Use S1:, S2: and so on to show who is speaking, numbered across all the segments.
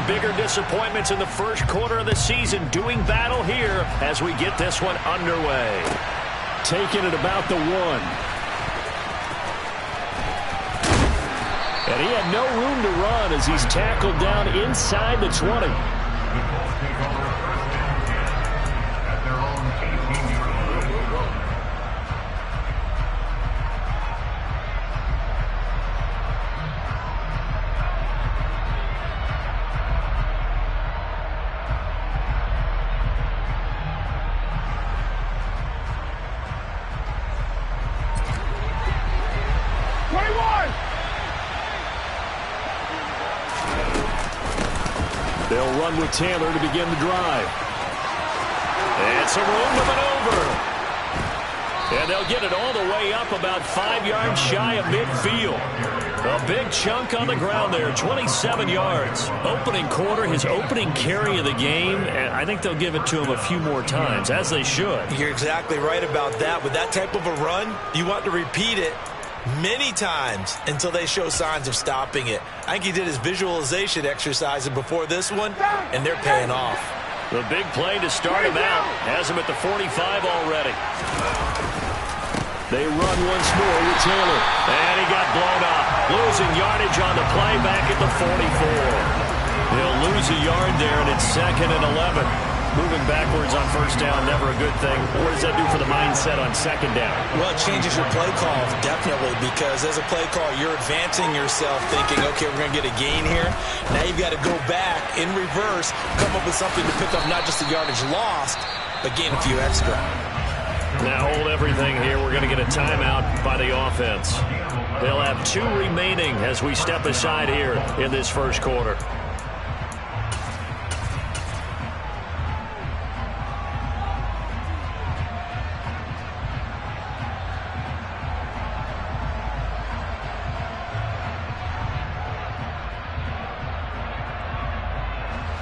S1: bigger disappointments in the first quarter of the season doing battle here as we get this one underway.
S2: Taking it about the 1. And he had no room to run as he's tackled down inside the 20. They'll run with Taylor to begin the drive.
S1: It's a room to maneuver. And they'll get it all the way up about 5 yards shy of midfield. A big chunk on the ground there, 27 yards. Opening quarter, his opening carry of the game, and I think they'll give it to him a few more times, as they should.
S3: You're exactly right about that. With that type of a run, you want to repeat it many times until they show signs of stopping it. I think he did his visualization exercise before this one, and they're paying off.
S1: The big play to start him out has him at the 45 already.
S2: They run once more with Taylor.
S1: And he got blown up. Losing yardage on the play back at the 44. He'll lose a yard there, and it's 2nd and 11. Moving backwards on first down, never a good thing. What does that do for the mindset on 2nd down?
S3: Well, it changes your play call, definitely, because as a play call, you're advancing yourself thinking, okay, we're going to get a gain here. Now you've got to go back in reverse, come up with something to pick up not just the yardage lost, but gain a few extra.
S1: Now hold everything here. We're going to get a timeout by the offense. They'll have 2 remaining as we step aside here in this first quarter.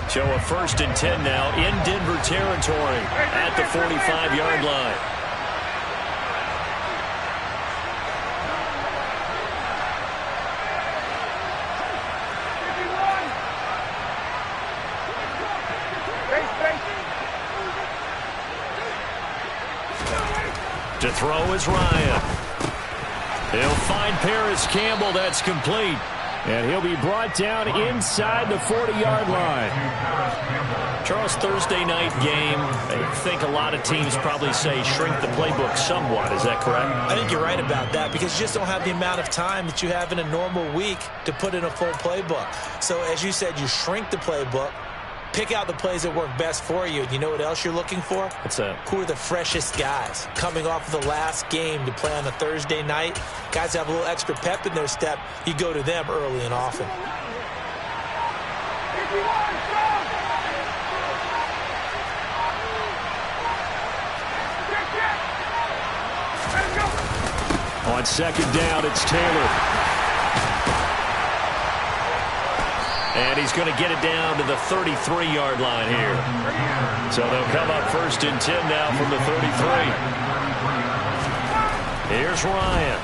S1: So a 1st and 10 now in Denver territory at the 45-yard line. To throw is Ryan. He'll find Paris Campbell. That's complete.
S2: And he'll be brought down inside the 40-yard line.
S1: Charles, Thursday night game, I think a lot of teams probably say shrink the playbook somewhat. Is that correct?
S3: I think you're right about that because you just don't have the amount of time that you have in a normal week to put in a full playbook. So as you said, you shrink the playbook, pick out the plays that work best for you. And you know what else you're looking for?
S1: What's that?
S3: Who are the freshest guys coming off of the last game to play on a Thursday night? Guys have a little extra pep in their step. You go to them early and often.
S2: On 2nd down, it's Taylor.
S1: And he's going to get it down to the 33-yard line here. So they'll come up 1st and 10 now from the 33. Here's Ryan.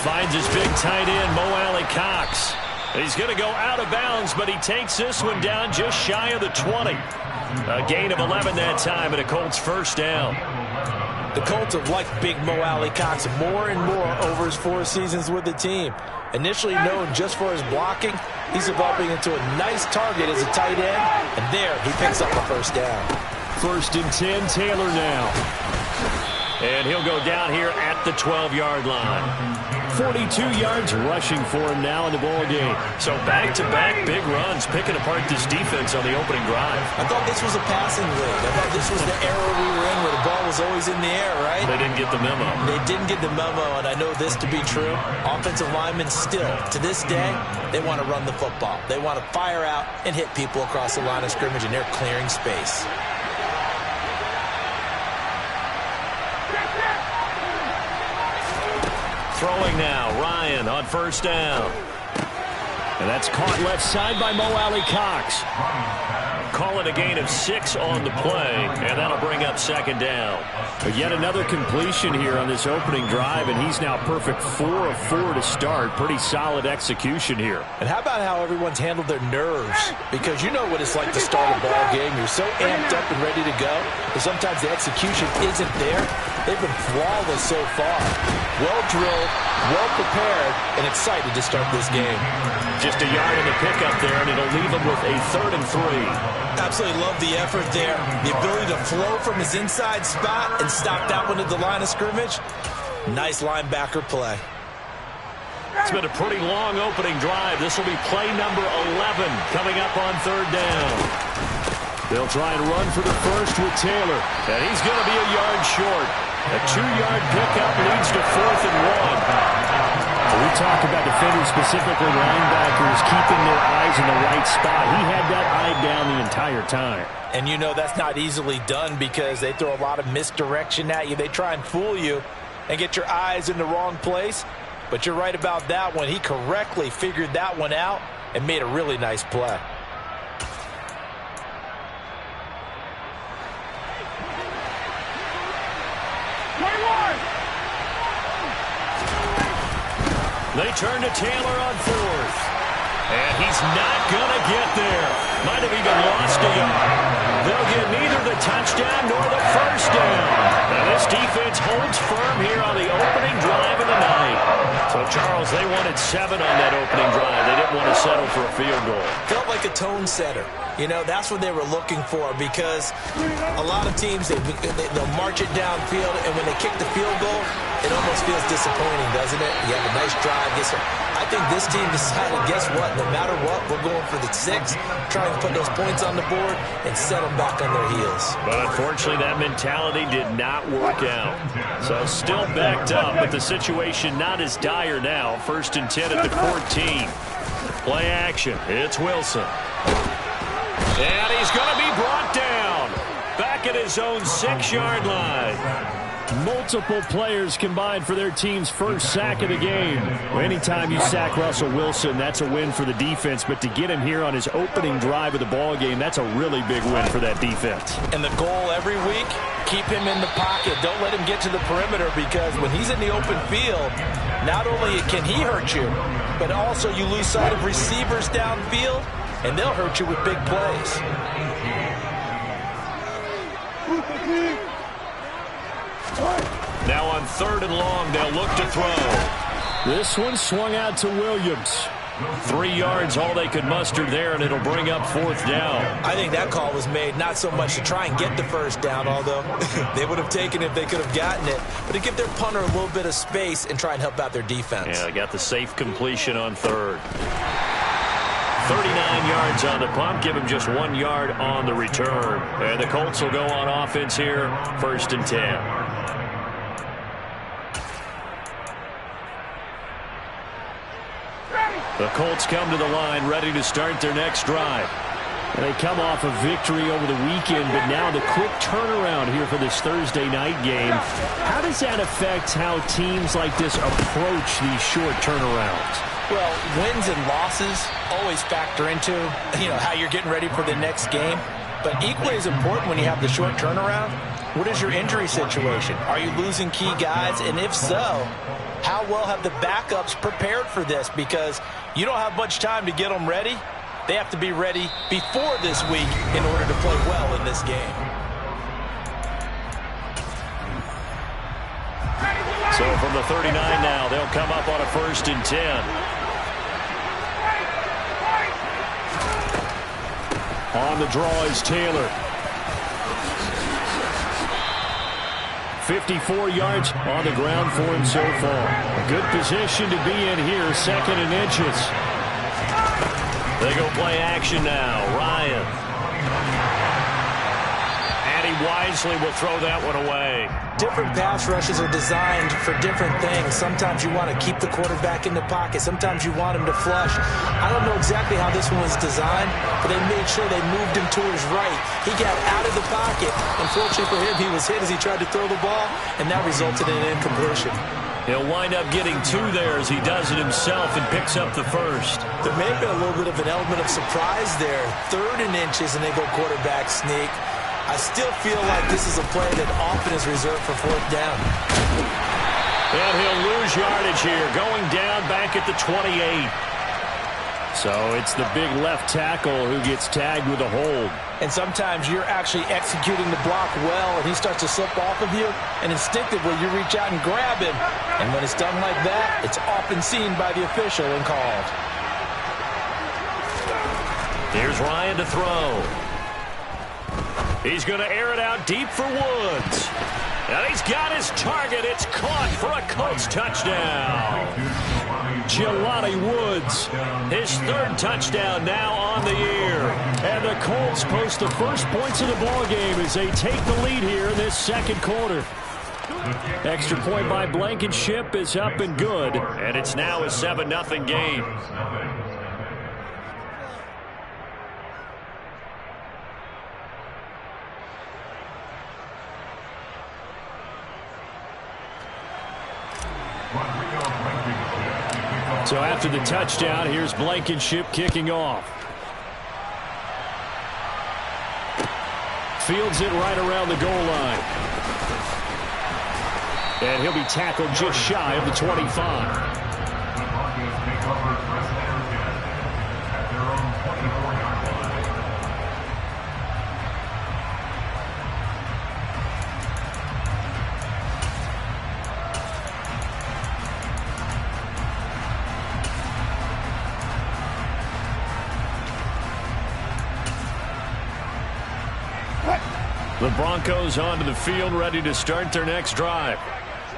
S1: Finds his big tight end, Mo Alley-Cox. He's going to go out of bounds, but he takes this one down just shy of the 20. A gain of 11 that time, and a Colts 1st down.
S3: The Colts have liked big Mo Alley-Cox more and more over his 4 seasons with the team. Initially known just for his blocking, he's evolving into a nice target as a tight end, and there he picks up the 1st down.
S2: 1st and 10, Taylor now.
S1: And he'll go down here at the 12-yard line.
S2: 42 yards rushing for him now in the ball game.
S1: So back-to-back big runs, picking apart this defense on the opening drive.
S3: I thought this was a passing league. I thought this was the era we were in where the ball was always in the air, right?
S1: They didn't get the memo.
S3: They didn't get the memo, and I know this to be true. Offensive linemen still, to this day, they want to run the football. They want to fire out and hit people across the line of scrimmage, and they're clearing space.
S1: Throwing now, Ryan on 1st down.
S2: And that's caught left side by Mo Alley-Cox.
S1: call it a gain of 6 on the play, and that'll bring up second down.
S2: But yet another completion here on this opening drive, and he's now perfect 4 of 4 to start. Pretty solid execution here.
S3: And how about how everyone's handled their nerves? Because you know what it's like to start a ball game. You're so amped up and ready to go, but sometimes the execution isn't there. They've been flawless so far. Well-drilled, well-prepared, and excited to start this game.
S1: Just a yard in the pickup there, and it'll leave him with a 3rd and 3.
S3: Absolutely love the effort there. The ability to flow from his inside spot and stop that one at the line of scrimmage. Nice linebacker play.
S1: It's been a pretty long opening drive. This will be play number 11 coming up on 3rd down.
S2: They'll try and run for the first with Taylor.
S1: And he's going to be a yard short. A 2-yard pickup leads to 4th and 1.
S2: We talk about defenders, specifically linebackers, keeping their eyes in the right spot. He had that eye down the entire time.
S3: And you know that's not easily done because they throw a lot of misdirection at you. They try and fool you and get your eyes in the wrong place. But you're right about that one. He correctly figured that one out and made a really nice play.
S1: They turn to Taylor on 4th. And he's not going to get there. Might have even lost a yard. They'll get neither the touchdown nor the first down. And this defense holds firm here on the opening drive of the night. So, Charles, they wanted 7 on that opening drive. They didn't want to settle for a field goal.
S3: Felt like a tone setter. You know, that's what they were looking for because a lot of teams, they'll march it downfield, and when they kick the field goal, it almost feels disappointing, doesn't it? You have a nice drive. I think this team decided, guess what? No matter what, we're going for the 6, trying to put those points on the board and set them back on their heels.
S1: But unfortunately, that mentality did not work out. So still backed up, but the situation not as dire now. 1st and 10 at the 14. Play action. It's Wilson. And he's going to be brought down. Back at his own 6-yard line.
S2: Multiple players combined for their team's first sack of the game. Anytime you sack Russell Wilson, that's a win for the defense. But to get him here on his opening drive of the ball game, that's a really big win for that defense.
S3: And the goal every week, keep him in the pocket. Don't let him get to the perimeter because when he's in the open field, not only can he hurt you, but also you lose sight of receivers downfield, and they'll hurt you with big plays.
S1: Now on 3rd and long, they'll look to throw.
S2: This one swung out to Williams.
S1: 3 yards, all they could muster there, and it'll bring up 4th down.
S3: I think that call was made not so much to try and get the first down, although they would have taken it if they could have gotten it, but to give their punter a little bit of space and try and help out their defense.
S1: Yeah, they got the safe completion on 3rd. 39 yards on the punt, give him just 1 yard on the return. And the Colts will go on offense here, 1st and 10. The Colts come to the line, ready to start their next drive.
S2: And they come off a victory over the weekend, but now the quick turnaround here for this Thursday night game. How does that affect how teams like this approach these short turnarounds?
S3: Well, wins and losses always factor into, how you're getting ready for the next game. But equally as important when you have the short turnaround, what is your injury situation? Are you losing key guys? And if so, how well have the backups prepared for this? Because you don't have much time to get them ready. They have to be ready before this week in order to play well in this game.
S1: So from the 39 now, they'll come up on a 1st and 10.
S2: On the draw is Taylor. 54 yards on the ground for him so far. A good position to be in here, 2nd and inches.
S1: They go play action now. Ryan. And he wisely will throw that one away.
S3: Different pass rushes are designed for different things. Sometimes you want to keep the quarterback in the pocket. Sometimes you want him to flush. I don't know exactly how this one was designed, but they made sure they moved him to his right. He got out of the pocket. Unfortunately for him, he was hit as he tried to throw the ball, and that resulted in an incompletion.
S1: He'll wind up getting 2 there as he does it himself and picks up the first.
S3: There may have been a little bit of an element of surprise there. 3rd and inches, and they go quarterback sneak. I still feel like this is a play that often is reserved for 4th down.
S1: And he'll lose yardage here, going down back at the 28.
S2: So it's the big left tackle who gets tagged with a hold.
S3: And sometimes you're actually executing the block well, and he starts to slip off of you, and instinctively you reach out and grab him. And when it's done like that, it's often seen by the official and called.
S1: Here's Ryan to throw. He's going to air it out deep for Woods. And he's got his target. It's caught for a Colts touchdown. Jelani Woods, his 3rd touchdown now on the year. And the Colts post the first points of the ballgame as they take the lead here in this 2nd quarter. Extra point by Blankenship is up and good. And it's now a 7-0 game. So after the touchdown, here's Blankenship kicking off. Fields it right around the goal line. And he'll be tackled just shy of the 25. The Broncos onto the field, ready to start their next drive.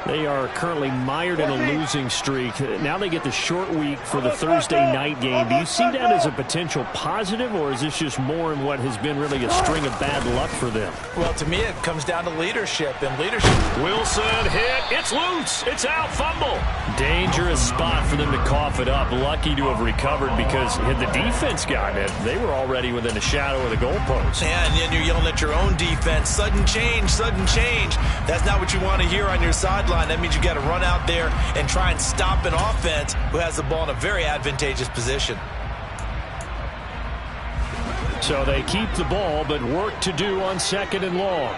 S1: They are currently mired in a losing streak. Now they get the short week for the Thursday night game. Do you see that as a potential positive, or is this just more in what has been really a string of bad luck for them?
S3: Well, to me, it comes down to leadership. And leadership.
S1: Wilson hit. It's loose. It's out. Fumble. Dangerous spot for them to cough it up. Lucky to have recovered because had the defense gotten it, they were already within a shadow of the goalpost.
S3: And then you're yelling at your own defense. Sudden change, sudden change. That's not what you want to hear on your sideline. That means you got to run out there and try and stop an offense who has the ball in a very advantageous position.
S2: So they keep the ball, but work to do on 2nd and long.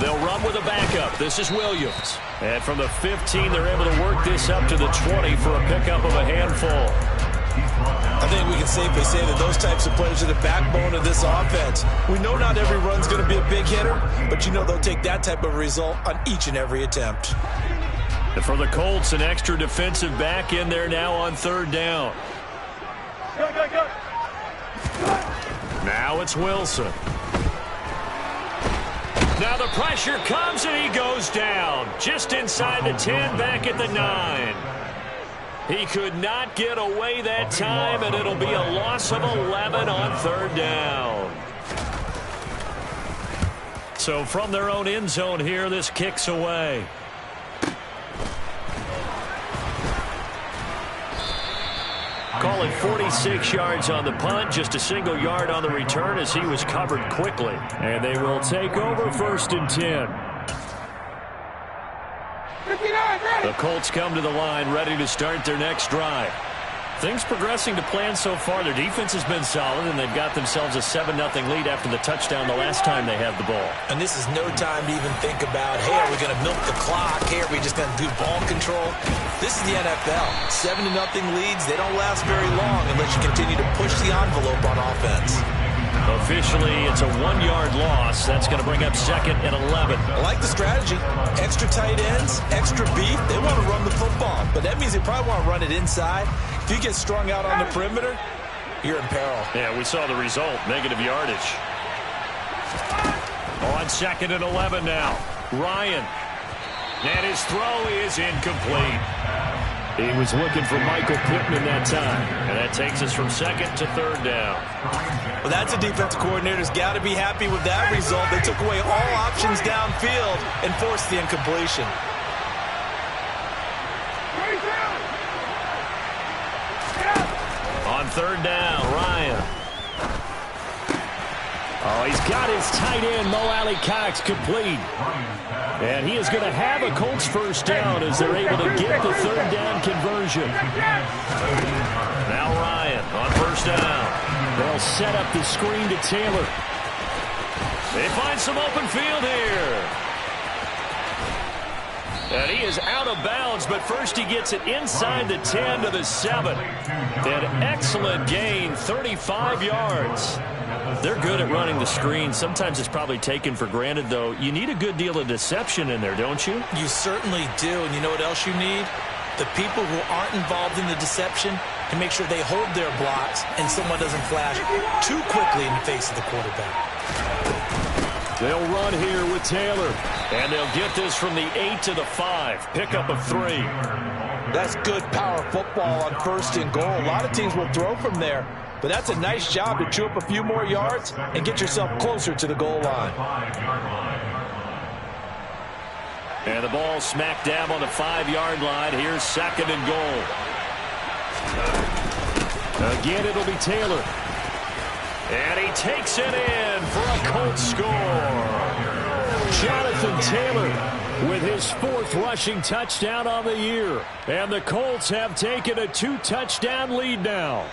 S1: They'll run with a backup. This is Williams. And from the 15, they're able to work this up to the 20 for a pickup of a handful.
S3: I think we can safely say that those types of plays are the backbone of this offense. We know not every run's going to be a big hitter, but you know they'll take that type of result on each and every attempt.
S1: And for the Colts, an extra defensive back in there now on 3rd down. Now it's Wilson. Now the pressure comes and he goes down. Just inside the 10, back at the 9. He could not get away that time, and it'll be a loss of 11 on 3rd down. So from their own end zone here, this kicks away. Call it 46 yards on the punt, just a single yard on the return as he was covered quickly. And they will take over 1st and 10. The Colts come to the line, ready to start their next drive. Things progressing to plan so far. Their defense has been solid, and they've got themselves a 7-0 lead after the touchdown the last time they had the ball.
S3: And this is no time to even think about, hey, are we going to milk the clock? Hey, are we just going to do ball control? This is the NFL. 7-0 leads, they don't last very long unless you continue to push the envelope on offense.
S1: Officially, it's a 1-yard loss. That's going to bring up 2nd and 11.
S3: I like the strategy. Extra tight ends, extra beef. They want to run the football, but that means they probably want to run it inside. If you get strung out on the perimeter, you're in peril.
S1: Yeah, we saw the result. Negative yardage. On 2nd and 11 now. Ryan. And his throw is incomplete.
S2: He was looking for Michael Pittman that time.
S1: And that takes us from 2nd to 3rd down.
S3: Well, that's a defensive coordinator's got to be happy with that result. They took away all options downfield and forced the incompletion. On 3rd down, Ryan.
S2: Oh, he's got his tight end, Mo Alley Cox, complete. And he is going to have a Colts first down as they're able to get the third down conversion.
S1: Now Ryan on first down.
S2: They'll set up the screen to Taylor.
S1: They find some open field here. And he is out of bounds, but first he gets it inside the 10 to the 7. An excellent gain, 35 yards. They're good at running the screen. Sometimes it's probably taken for granted, though. You need a good deal of deception in there, don't you?
S3: You certainly do. And you know what else you need? The people who aren't involved in the deception to make sure they hold their blocks and someone doesn't flash too quickly in the face of the quarterback.
S2: They'll run here with Taylor.
S1: And they'll get this from the 8 to the 5. Pickup of 3.
S3: That's good power football on first and goal. A lot of teams will throw from there. But that's a nice job to chew up a few more yards and get yourself closer to the goal line.
S1: And the ball smack dab on the 5-yard line. Here's second and goal.
S2: Again, it'll be Taylor.
S1: And he takes it in for a Colts score.
S2: Jonathan Taylor with his 4th rushing touchdown on the year. And the Colts have taken a 2-touchdown lead now.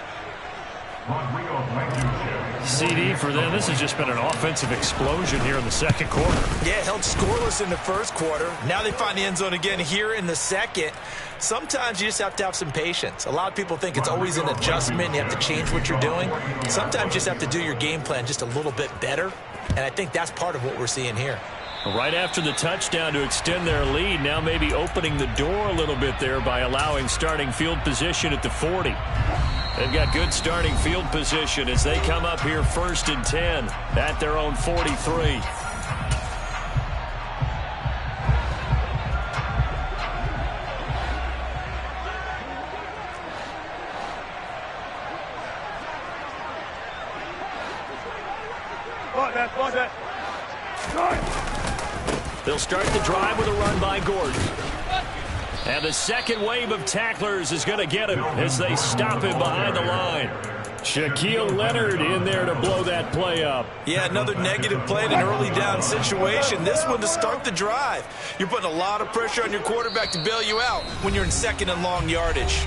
S1: CD for them. This has just been an offensive explosion here in the second quarter.
S3: Yeah, held scoreless in the first quarter. Now they find the end zone again here in the second. Sometimes you just have to have some patience. A lot of people think it's always an adjustment. You have to change what you're doing. Sometimes you just have to do your game plan just a little bit better. And I think that's part of what we're seeing here.
S1: Right after the touchdown to extend their lead, now maybe opening the door a little bit there by allowing starting field position at the 40. They've got good starting field position as they come up here 1st and 10 at their own 43. They'll start the drive with a run by Gordon. And the second wave of tacklers is going to get him as they stop him behind the line.
S2: Shaquille Leonard in there to blow that play up.
S3: Yeah, another negative play in an early down situation. This one to start the drive. You're putting a lot of pressure on your quarterback to bail you out when you're in second and long yardage.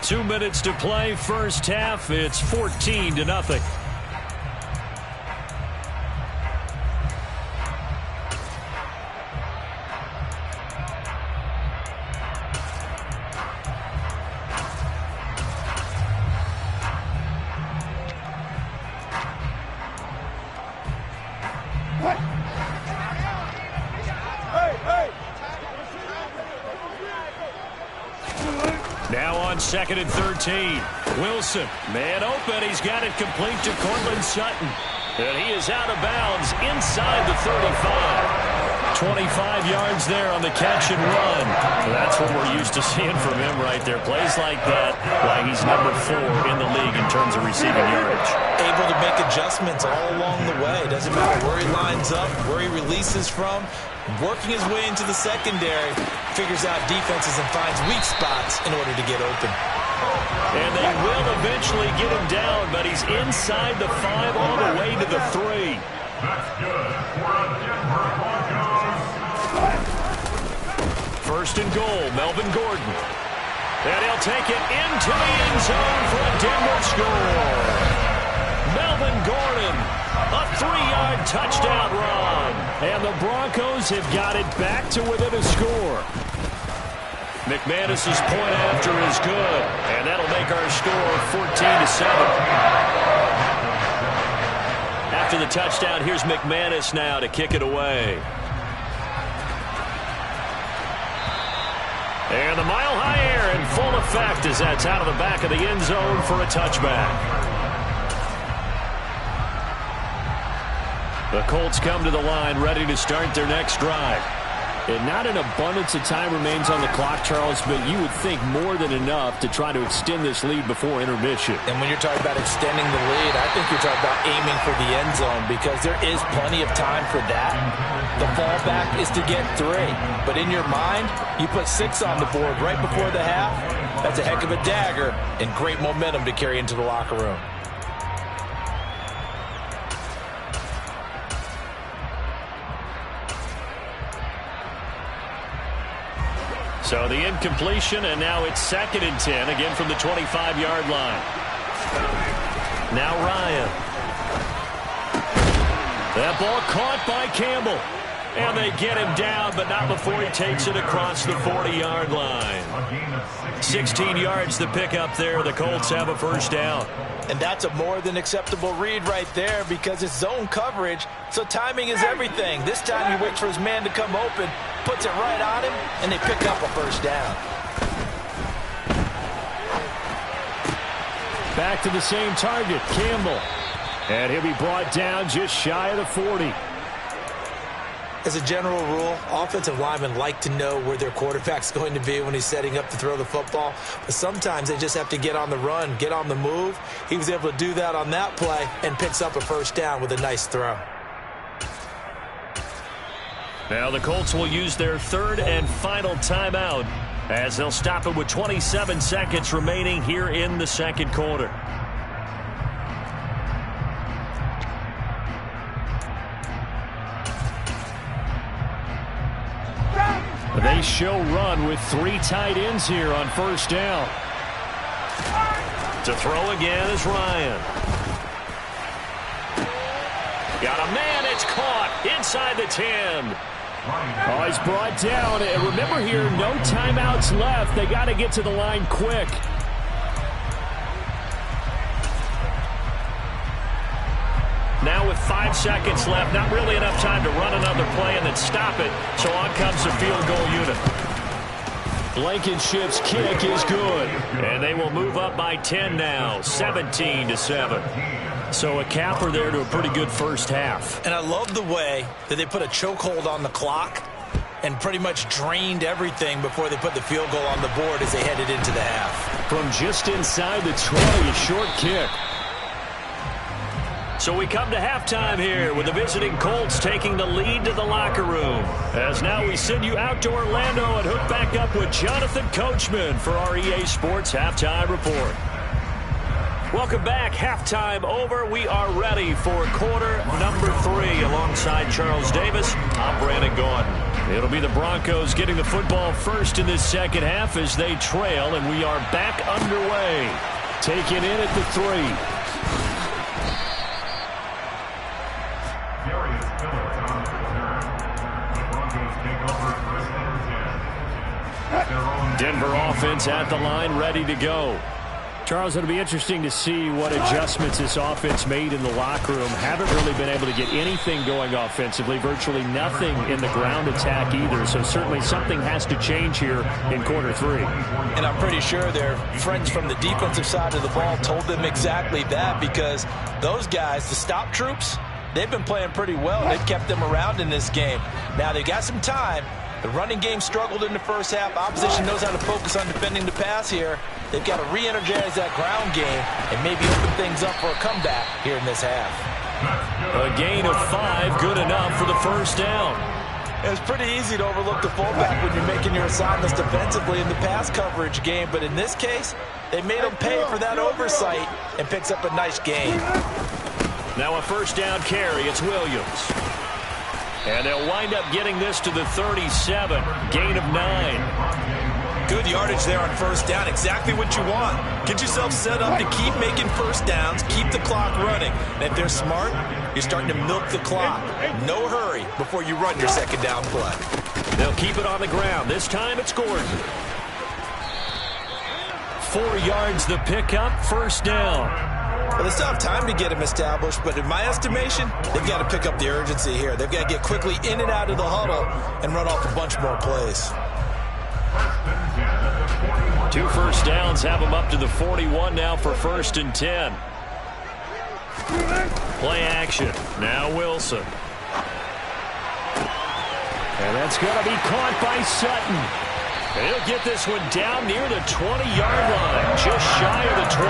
S1: 2 minutes to play, first half. It's 14-0. Now on 2nd and 13. Wilson, man open. He's got it complete to Cortland Sutton. And he is out of bounds inside the 35. 25 yards there on the catch and run. That's what we're used to seeing from him right there. Plays like that, why he's number 4 in the league in terms of receiving yardage.
S3: Able to make adjustments all along the way. Doesn't matter where he lines up, where he releases from. Working his way into the secondary, figures out defenses and finds weak spots in order to get open.
S1: And they will eventually get him down, but he's inside the 5 all the way to the 3.
S4: That's good.
S1: First and goal, Melvin Gordon. And he'll take it into the end zone for a Denver score. Melvin Gordon, a 3-yard touchdown run.
S2: And the Broncos have got it back to within a score.
S1: McManus's point after is good, and that'll make our score 14-7. After the touchdown, here's McManus now to kick it away. And the mile-high air in full effect as that's out of the back of the end zone for a touchback. The Colts come to the line ready to start their next drive.
S2: And not an abundance of time remains on the clock, Charles, but you would think more than enough to try to extend this lead before intermission.
S3: And when you're talking about extending the lead, I think you're talking about aiming for the end zone because there is plenty of time for that. The fallback is to get 3. But in your mind, you put 6 on the board right before the half. That's a heck of a dagger and great momentum to carry into the locker room.
S1: So the incompletion, and now it's 2nd and 10, again from the 25-yard line. Now Ryan. That ball caught by Campbell. And they get him down, but not before he takes it across the 40-yard line. 16 yards to pick up there. The Colts have a first down.
S3: And that's a more than acceptable read right there because it's zone coverage, so timing is everything. This time he waits for his man to come open, puts it right on him, and they pick up a first down.
S2: Back to the same target, Campbell. And he'll be brought down just shy of the 40.
S3: As a general rule, offensive linemen like to know where their quarterback's going to be when he's setting up to throw the football. But sometimes they just have to get on the run, get on the move. He was able to do that on that play and picks up a first down with a nice throw.
S1: Now the Colts will use their 3rd and final timeout as they'll stop it with 27 seconds remaining here in the 2nd quarter.
S2: They show run with 3 tight ends here on first down.
S1: To throw again is Ryan. Got a man, it's caught inside the 10.
S2: Oh, he's brought down. And remember here, no timeouts left. They got to get to the line quick.
S1: Now with 5 seconds left, not really enough time to run another play and then stop it. So on comes the field goal unit.
S2: Blankenship's kick is good.
S1: And they will move up by 10 now, 17-7. So a capper there to a pretty good first half.
S3: And I love the way that they put a chokehold on the clock and pretty much drained everything before they put the field goal on the board as they headed into the half.
S2: From just inside the 20, a short kick.
S1: So we come to halftime here with the visiting Colts taking the lead to the locker room. As now we send you out to Orlando and hook back up with Jonathan Coachman for our EA Sports Halftime Report. Welcome back. Halftime over. We are ready for quarter number 3 alongside Charles Davis. I'm Brandon Gordon. It'll be the Broncos getting the football first in this second half as they trail, and we are back underway.
S2: Taken in at the 3.
S1: Denver offense at the line, ready to go.
S2: Charles, it'll be interesting to see what adjustments this offense made in the locker room. Haven't really been able to get anything going offensively, virtually nothing in the ground attack either. So certainly something has to change here in quarter 3.
S3: And I'm pretty sure their friends from the defensive side of the ball told them exactly that, because those guys, the stop troops, they've been playing pretty well. They've kept them around in this game. Now they've got some time. The running game struggled in the first half. Opposition knows how to focus on defending the pass here. They've got to re-energize that ground game and maybe open things up for a comeback here in this half.
S1: A gain of 5, good enough for the first down.
S3: It's pretty easy to overlook the fullback when you're making your assignments defensively in the pass coverage game, but in this case, they made him pay for that oversight and picks up a nice gain.
S1: Now a first down carry, it's Williams. And they'll wind up getting this to the 37, gain of 9.
S3: Good yardage there on first down, exactly what you want. Get yourself set up to keep making first downs, keep the clock running. And if they're smart, you're starting to milk the clock. No hurry before you run your second down play.
S1: They'll keep it on the ground. This time it's Gordon. 4 yards the pickup, first down.
S3: Well, they still have time to get him established, but in my estimation, they've got to pick up the urgency here. They've got to get quickly in and out of the huddle and run off a bunch more plays.
S1: 2 first downs have them up to the 41 now for 1st and 10. Play action. Now Wilson.
S2: And that's going to be caught by Sutton.
S1: He'll get this one down near the 20-yard line, just shy of the 20.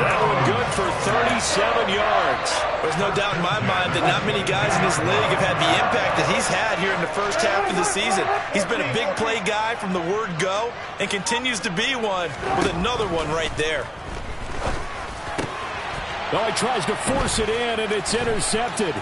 S1: That one good for 37 yards.
S3: There's no doubt in my mind that not many guys in this league have had the impact that he's had here in the first half of the season. He's been a big play guy from the word go and continues to be one with another one right there.
S2: Oh, he tries to force it in, and it's intercepted.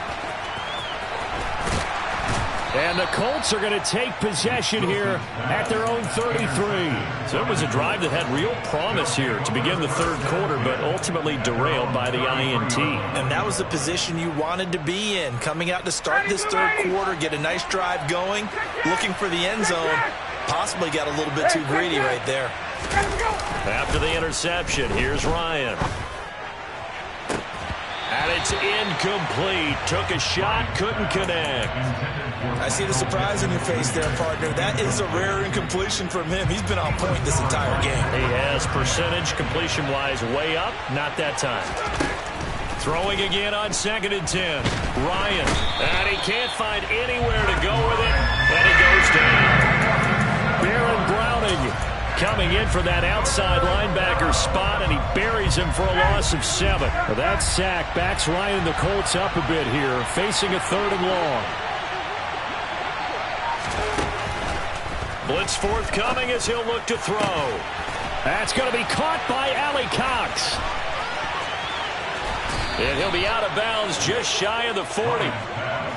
S2: And the Colts are going to take possession here at their own 33.
S1: So it was a drive that had real promise here to begin the third quarter, but ultimately derailed by the INT.
S3: And that was the position you wanted to be in. Coming out to start this third quarter, get a nice drive going, looking for the end zone. Possibly got a little bit too greedy right there.
S1: After the interception, here's Ryan. And it's incomplete. Took a shot, couldn't connect.
S3: I see the surprise in your face there, partner. That is a rare incompletion from him. He's been on point this entire game.
S1: He has percentage completion-wise way up. Not that time. Throwing again on 2nd and 10. Ryan. And he can't find anywhere to go with it. And he goes down. Baron Browning coming in for that outside linebacker spot, and he buries him for a loss of 7.
S2: Well, that sack backs Ryan and the Colts up a bit here, facing a 3rd and long.
S1: Blitz forthcoming as he'll look to throw.
S2: That's going to be caught by Allie Cox.
S1: And he'll be out of bounds just shy of the 40.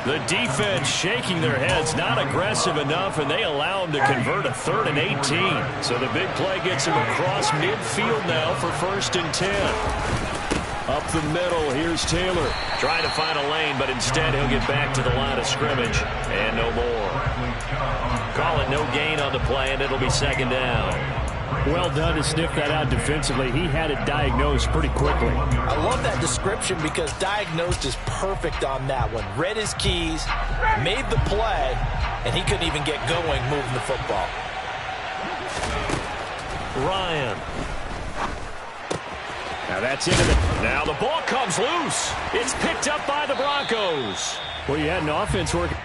S1: The defense shaking their heads, not aggressive enough, and they allow him to convert a 3rd and 18. So the big play gets him across midfield now for 1st and 10.
S2: Up the middle, here's Taylor.
S1: Trying to find a lane, but instead he'll get back to the line of scrimmage. And no more. Call it no gain on the play, and it'll be 2nd down.
S2: Well done to sniff that out defensively. He had it diagnosed pretty quickly.
S3: I love that description because diagnosed is perfect on that one. Read his keys, made the play, and he couldn't even get going moving the football.
S1: Ryan.
S2: Now that's into the...
S1: Now the ball comes loose. It's picked up by the Broncos.
S2: Well, you had an offense working.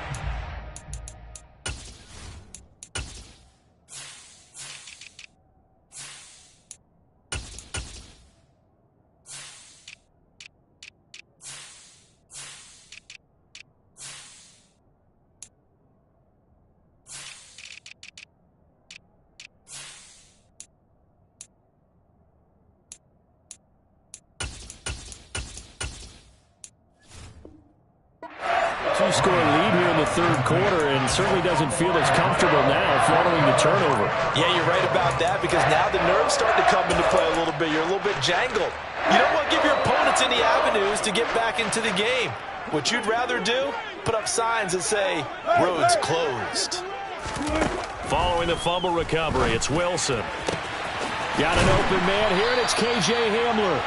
S2: Two-score lead here in the third quarter, and certainly doesn't feel as comfortable now following the turnover.
S3: Yeah, you're right about that, because now the nerves start to come into play a little bit. You're a little bit jangled. You don't want to give your opponents any avenues to get back into the game. What you'd rather do, put up signs that say, roads closed.
S1: Following the fumble recovery, it's Wilson.
S2: Got an open man here, and it's K.J. Hamler.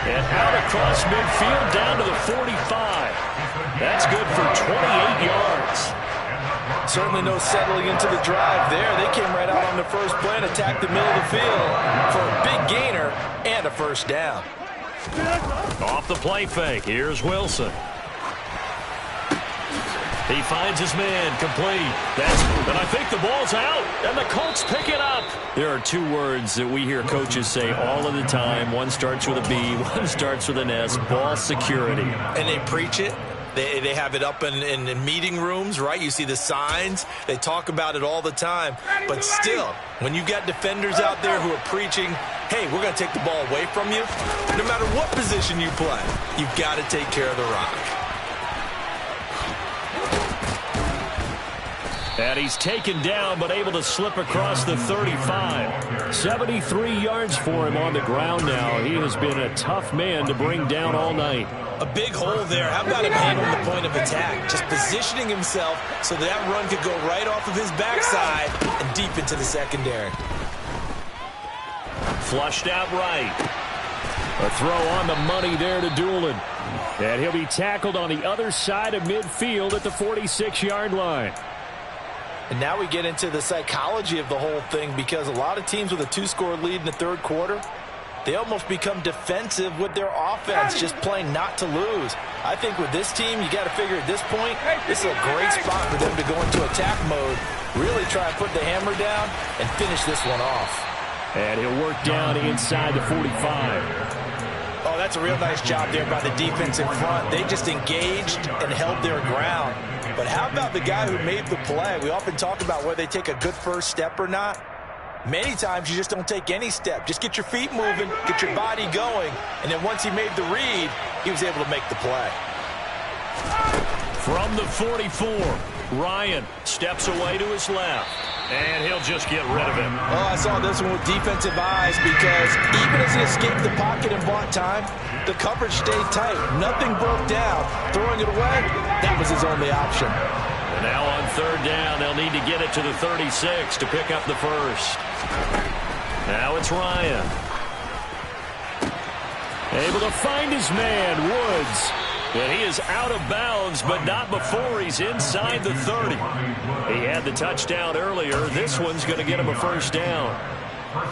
S1: And out across midfield down to the 45. That's good for 28 yards.
S3: Certainly no settling into the drive there. They came right out on the first play and attacked the middle of the field for a big gainer and a 1st down.
S1: Off the play fake, here's Wilson. He finds his man, complete. And I think the ball's out, and the Colts pick it up. There are 2 words that we hear coaches say all of the time. One starts with a B, one starts with an S, ball security.
S3: And they preach it. They have it up in meeting rooms, right? You see the signs. They talk about it all the time. But still, when you've got defenders out there who are preaching, hey, we're going to take the ball away from you, no matter what position you play, you've got to take care of the rock.
S2: And he's taken down, but able to slip across the 35. 73 yards for him on the ground now. He has been a tough man to bring down all night.
S3: A big hole there. How about him handling the point of attack? Just positioning himself so that run could go right off of his backside and deep into the secondary.
S1: Flushed out right.
S2: A throw on the money there to Doolin. And he'll be tackled on the other side of midfield at the 46-yard line.
S3: And now we get into the psychology of the whole thing, because a lot of teams with a 2-score lead in the third quarter, they almost become defensive with their offense, just playing not to lose. I think with this team, you got to figure at this point, this is a great spot for them to go into attack mode, really try and put the hammer down and finish this one off.
S2: And he'll work down inside the 45.
S3: Oh, that's a real nice job there by the defense in front. They just engaged and held their ground. But how about the guy who made the play? We often talk about whether they take a good first step or not. Many times you just don't take any step. Just get your feet moving, get your body going, and then once he made the read, he was able to make the play.
S1: From the 44, Ryan steps away to his left. And he'll just get rid of him.
S3: Oh, I saw this one with defensive eyes because even as he escaped the pocket and bought time, the coverage stayed tight. Nothing broke down. Throwing it away, that was his only option.
S1: And now on third down, they'll need to get it to the 36 to pick up the first. Now it's Ryan.
S2: Able to find his man, Woods.
S1: And he is out of bounds, but not before he's inside the 30. He had the touchdown earlier. This one's going to get him a first down.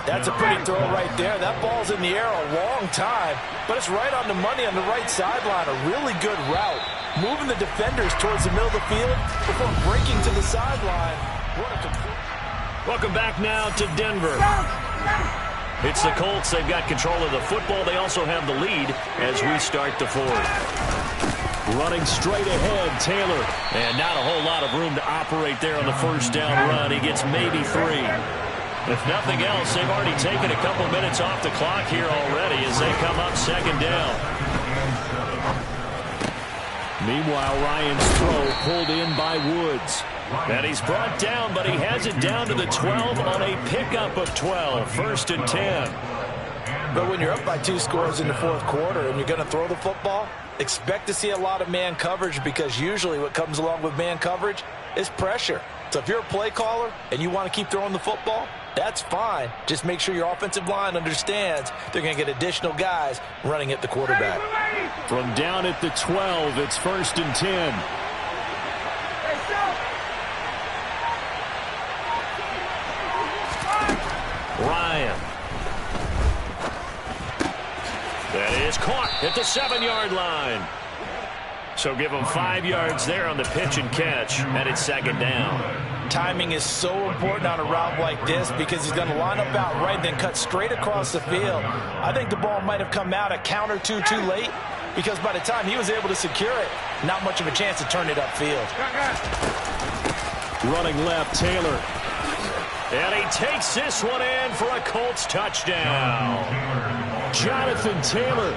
S3: That's a pretty throw right there. That ball's in the air a long time, but it's right on the money on the right sideline. A really good route. Moving the defenders towards the middle of the field before breaking to the sideline.
S1: Welcome back now to Denver. It's the Colts. They've got control of the football. They also have the lead as we start the fourth.
S2: Running straight ahead, Taylor.
S1: And not a whole lot of room to operate there on the first down run. He gets maybe 3. If nothing else, they've already taken a couple minutes off the clock here already as they come up second down.
S2: Meanwhile, Ryan's throw pulled in by Woods.
S1: And he's brought down, but he has it down to the 12 on a pickup of 12. First and 10.
S3: But when you're up by 2 scores in the fourth quarter and you're going to throw the football, expect to see a lot of man coverage because usually what comes along with man coverage is pressure. So if you're a play caller and you want to keep throwing the football, that's fine. Just make sure your offensive line understands they're going to get additional guys running at the quarterback.
S2: From down at the 12, it's first and 10.
S1: Ryan. That is caught at the 7-yard line. So give him 5 yards there on the pitch and catch, and it's second down.
S3: Timing is so important on a route like this because he's going to line up out right, then cut straight across the field. I think the ball might have come out a count or two too late because by the time he was able to secure it, not much of a chance to turn it upfield.
S2: Running left, Taylor.
S1: And he takes this one in for a Colts touchdown.
S2: Jonathan Taylor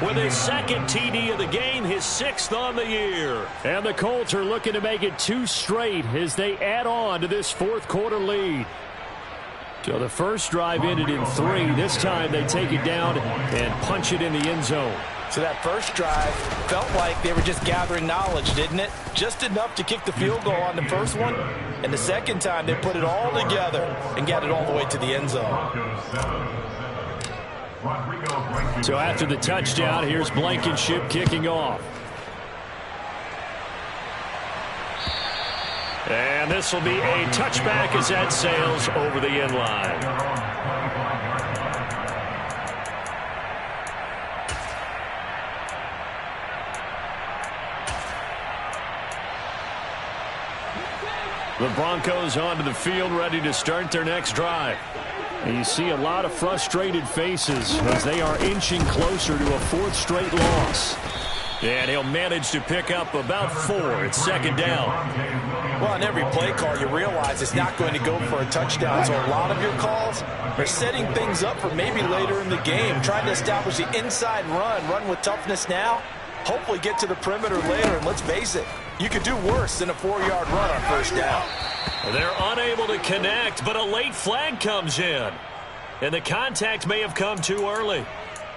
S1: with his second TD of the game, his 6th on the year.
S2: And the Colts are looking to make it 2 straight as they add on to this fourth quarter lead. So the first drive ended in 3. This time they take it down and punch it in the end zone.
S3: So that first drive felt like they were just gathering knowledge, didn't it? Just enough to kick the field goal on the first one. And the second time they put it all together and got it all the way to the end zone.
S2: So after the touchdown, here's Blankenship kicking off.
S1: And this will be a touchback as that sails over the end line.
S2: The Broncos onto the field ready to start their next drive. And you see a lot of frustrated faces as they are inching closer to a 4th straight loss.
S1: And he'll manage to pick up about 4. It's second down.
S3: Well, on every play call, you realize it's not going to go for a touchdown. So a lot of your calls are setting things up for maybe later in the game, trying to establish the inside run with toughness now, hopefully get to the perimeter later. And let's face it, you could do worse than a 4-yard run on first down.
S1: They're unable to connect, but a late flag comes in. And the contact may have come too early.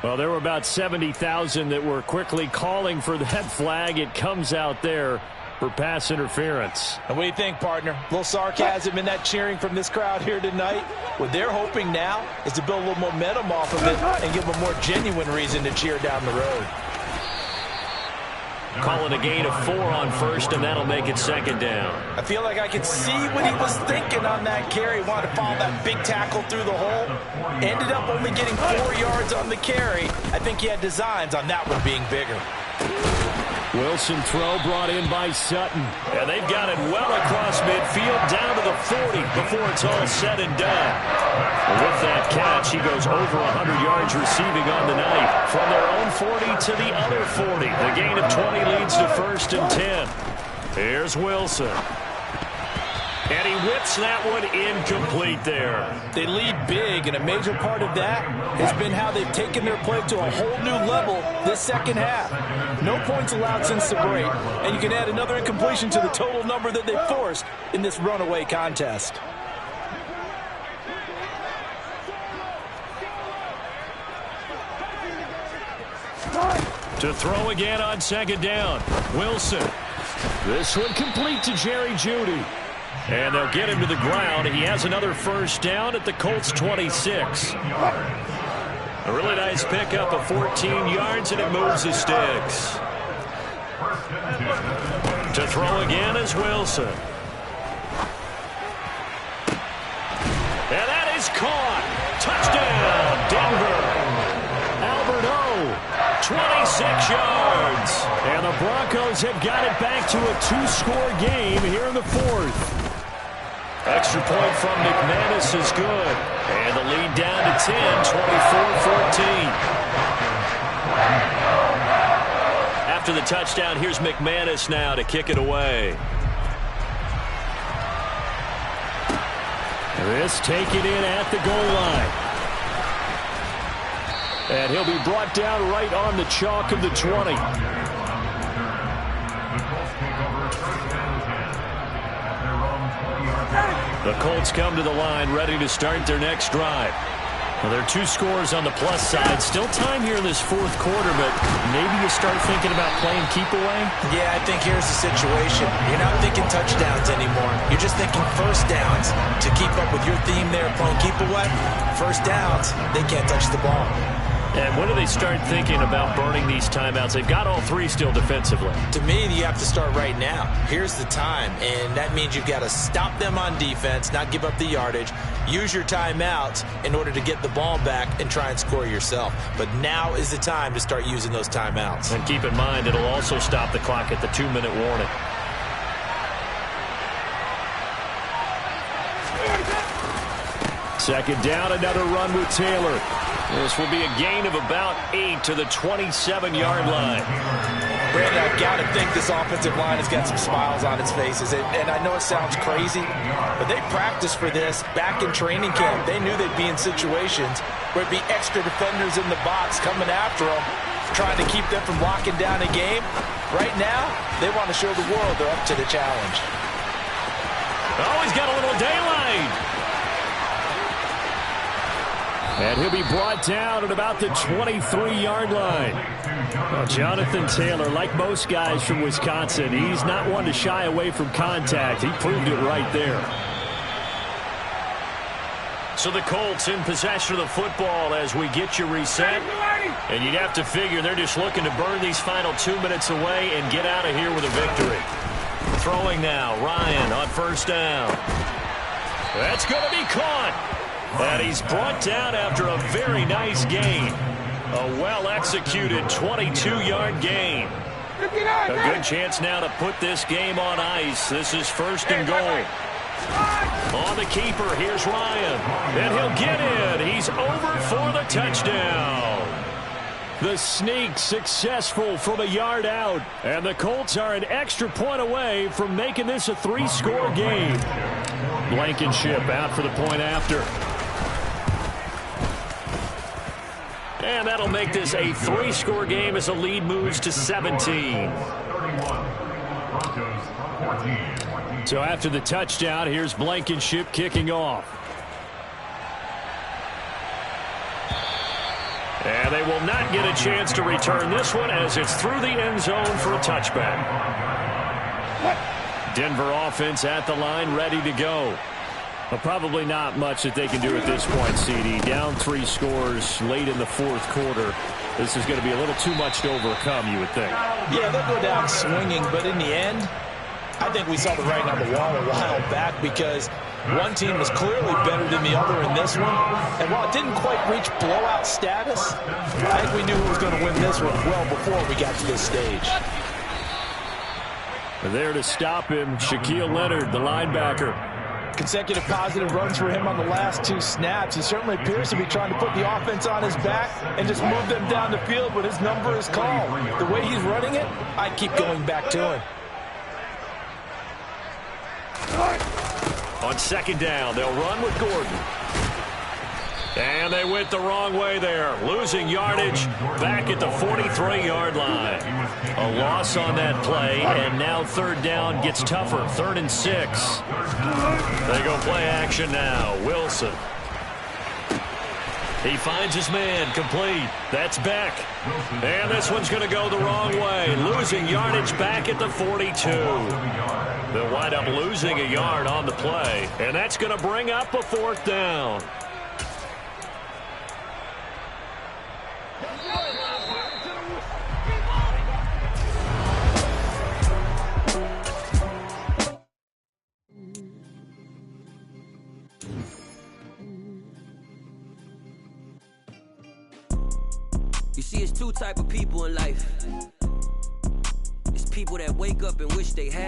S2: Well, there were about 70,000 that were quickly calling for that flag. It comes out there for pass interference.
S3: And what do you think, partner? A little sarcasm in that cheering from this crowd here tonight. What they're hoping now is to build a little momentum off of it and give them a more genuine reason to cheer down the road.
S1: Calling a gain of 4 on first, and that'll make it second down.
S3: I feel like I could see what he was thinking on that carry. He wanted to follow that big tackle through the hole. Ended up only getting 4 yards on the carry. I think he had designs on that one being bigger.
S2: Wilson throw brought in by Sutton.
S1: And they've got it well across midfield down to the 40 before it's all said and done. And with that catch, he goes over 100 yards receiving on the night. From their own 40 to the other 40. The gain of 20 leads to first and 10. Here's Wilson. And he whips that one incomplete there.
S3: They lead big, and a major part of that has been how they've taken their play to a whole new level this second half. No points allowed since the break, and you can add another incompletion to the total number that they forced in this runaway contest.
S1: To throw again on second down. Wilson. This one complete to Jerry Jeudy. And they'll get him to the ground. He has another first down at the Colts 26. A really nice pickup of 14 yards, and it moves the sticks. To throw again is Wilson. And that is caught. Touchdown, Denver. Albert O, 26 yards. And the Broncos have got it back to a 2-score game here in the fourth. Extra point from McManus is good. And the lead down to 10, 24-14. After the touchdown, here's McManus now to kick it away.
S2: This taken in at the goal line. And he'll be brought down right on the chalk of the 20.
S1: The Colts come to the line ready to start their next drive. Well, there are 2 scores on the plus side. Still time here in this fourth quarter, but maybe you start thinking about playing keep away?
S3: Yeah, I think here's the situation. You're not thinking touchdowns anymore. You're just thinking first downs. To keep up with your theme there, playing keep away, first downs, they can't touch the ball.
S1: And when do they start thinking about burning these timeouts? They've got all 3 still defensively.
S3: To me, you have to start right now. Here's the time, and that means you've got to stop them on defense, not give up the yardage, use your timeouts in order to get the ball back and try and score yourself. But now is the time to start using those timeouts.
S1: And keep in mind, it'll also stop the clock at the 2-minute warning.
S2: Second down, another run with Taylor.
S1: This will be a gain of about 8 to the 27-yard line.
S3: Brandon, I've got to think this offensive line has got some smiles on its faces. And I know it sounds crazy, but they practiced for this back in training camp. They knew they'd be in situations where it'd be extra defenders in the box coming after them, trying to keep them from locking down a game. Right now, they want to show the world they're up to the challenge.
S1: Oh, he's got a little daylight.
S2: And he'll be brought down at about the 23-yard line. Well, Jonathan Taylor, like most guys from Wisconsin, he's not one to shy away from contact. He proved it right there.
S1: So the Colts in possession of the football as we get you reset. And you'd have to figure they're just looking to burn these final 2 minutes away and get out of here with a victory. Throwing now, Ryan on first down. That's going to be caught. And he's brought down after a very nice gain. A well-executed 22-yard gain. A good chance now to put this game on ice. This is first and goal. On the keeper, here's Ryan. And he'll get in. He's over for the touchdown.
S2: The sneak successful from a yard out. And the Colts are an extra point away from making this a 3-score game. Blankenship out for the point after.
S1: And that'll make this a 3-score game as the lead moves to 17.
S2: So after the touchdown, here's Blankenship kicking off.
S1: And they will not get a chance to return this one as it's through the end zone for a touchback.
S2: Denver offense at the line, ready to go. But probably not much that they can do at this point, CD. Down 3 scores late in the fourth quarter. This is going to be a little too much to overcome, you would think.
S3: Yeah, they'll go down swinging, but in the end, I think we saw the writing on the wall a while back because one team was clearly better than the other in this one. And while it didn't quite reach blowout status, I think we knew who was going to win this one well before we got to this stage.
S2: There to stop him, Shaquille Leonard, the linebacker.
S3: Consecutive positive runs for him on the last 2 snaps. He certainly appears to be trying to put the offense on his back and just move them down the field when his number is called. The way he's running it, I'd keep going back to him.
S1: On second down, they'll run with Gordon. And they went the wrong way there, losing yardage back at the 43-yard line. A loss on that play, and now third down gets tougher, 3rd and 6. They go play action now. Wilson. He finds his man, complete. That's Beck. And this one's going to go the wrong way, losing yardage back at the 42. They'll wind up losing a yard on the play, and that's going to bring up a 4th down.
S4: You see, it's two type of people in life. It's people that wake up and wish they had